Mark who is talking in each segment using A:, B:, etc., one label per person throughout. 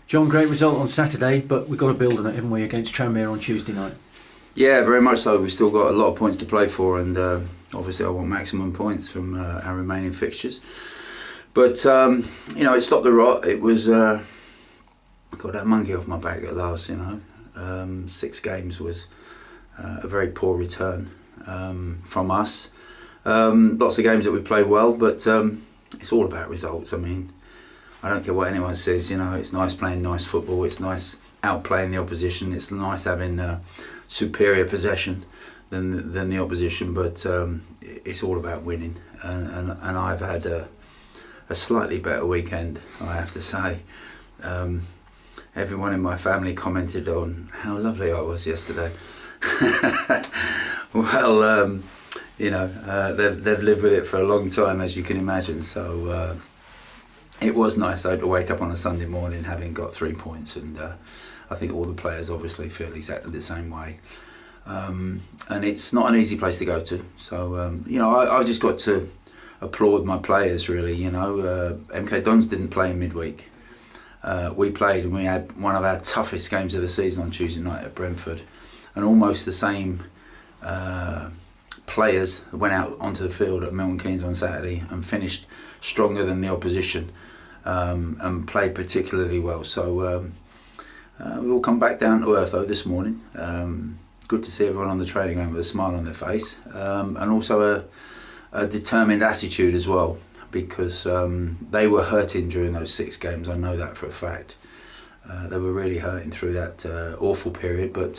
A: John, great result on Saturday, but we've got to build on it, haven't we, against Tranmere on Tuesday night?
B: Yeah, very much so. We've still got a lot of points to play for, and obviously I want maximum points from our remaining fixtures. But, it stopped the rot. It was, got that monkey off my back at last, 6 games was a very poor return from us. Lots of games that we played well, but it's all about results. I mean, I don't care what anyone says, it's nice playing nice football, it's nice outplaying the opposition, it's nice having superior possession than the opposition, but it's all about winning. And I've had a slightly better weekend, I have to say. Everyone in my family commented on how lovely I was yesterday. Well, they've lived with it for a long time, as you can imagine. So it was nice though to wake up on a Sunday morning having got 3 points, and I think all the players obviously feel exactly the same way. And it's not an easy place to go to. So I just got to applaud my players really. MK Dons didn't play in midweek. We played, and we had one of our toughest games of the season on Tuesday night at Brentford, and almost the same players went out onto the field at Milton Keynes on Saturday and finished stronger than the opposition, and played particularly well. So we've all come back down to earth though this morning. Good to see everyone on the training ground with a smile on their face, and also a determined attitude as well, because they were hurting during those 6 games. I know that for a fact. They were really hurting through that awful period, but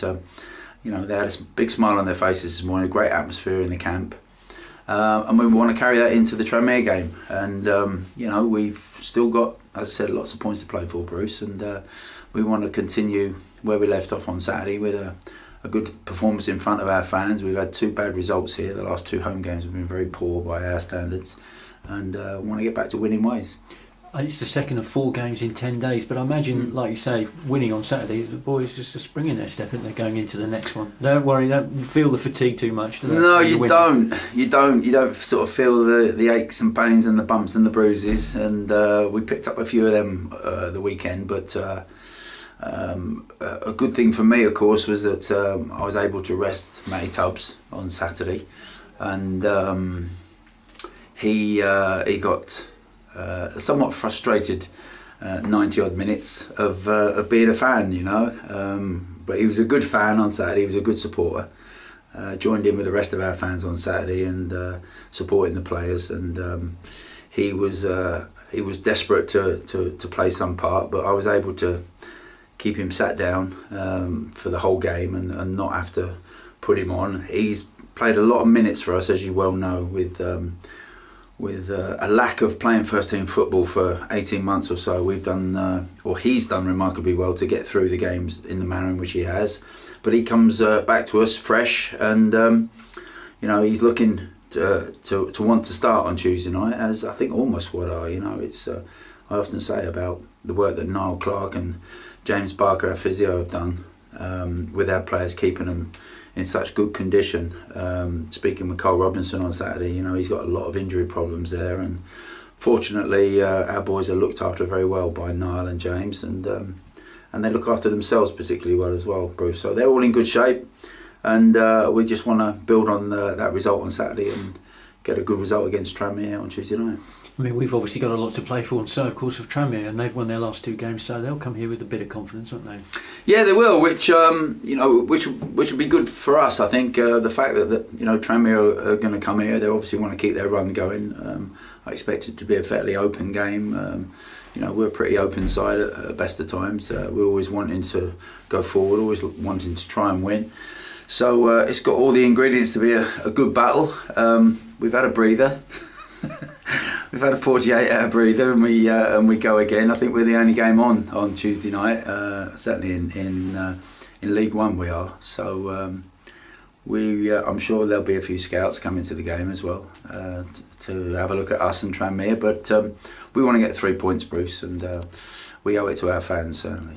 B: they had a big smile on their faces this morning, a great atmosphere in the camp. And we want to carry that into the Tranmere game. And, we've still got, as I said, lots of points to play for, Bruce. And we want to continue where we left off on Saturday with a good performance in front of our fans. We've had 2 bad results here. The last 2 home games have been very poor by our standards. And want to get back to winning ways.
A: It's the second of 4 games in 10 days, but I imagine, like you say, winning on Saturday, the boys just a spring in their step, and they're going into the next one. Don't worry, don't feel the fatigue too much, do they?
B: No, you don't. You don't sort of feel the aches and pains and the bumps and the bruises. And we picked up a few of them the weekend, but a good thing for me, of course, was that I was able to rest Matty Tubbs on Saturday, and he got somewhat frustrated 90 odd minutes of being a fan, but he was a good fan on Saturday. He was a good supporter. Joined in with the rest of our fans on Saturday and supporting the players, and he was desperate to play some part, but I was able to keep him sat down for the whole game and not have to put him on. He's played a lot of minutes for us, as you well know, with a lack of playing first team football for 18 months or so. We've done, or he's done remarkably well to get through the games in the manner in which he has. But he comes back to us fresh, and he's looking to want to start on Tuesday night, as I think all my squad are. It's I often say about the work that Niall Clark and James Barker, our physio, have done with our players, keeping them in such good condition. Speaking with Carl Robinson on Saturday, he's got a lot of injury problems there, and fortunately our boys are looked after very well by Niall and James, and they look after themselves particularly well as well, Bruce. So they're all in good shape, and we just want to build on that result on Saturday and get a good result against Tranmere on Tuesday night.
A: I mean, we've obviously got a lot to play for, and so of course with Tranmere, and they've won their last 2 games, so they'll come here with a bit of confidence, won't they?
B: Yeah, they will, which would be good for us. I think the fact that Tranmere are going to come here, they obviously want to keep their run going. I expect it to be a fairly open game. We're a pretty open side at best of times. We're always wanting to go forward, always wanting to try and win. So it's got all the ingredients to be a good battle. We've had a breather. We've had a 48-hour breather, and we go again. I think we're the only game on Tuesday night. Certainly in League One we are. So I'm sure there'll be a few scouts coming to the game as well to have a look at us and Tranmere. But we want to get 3 points, Bruce, and we owe it to our fans certainly.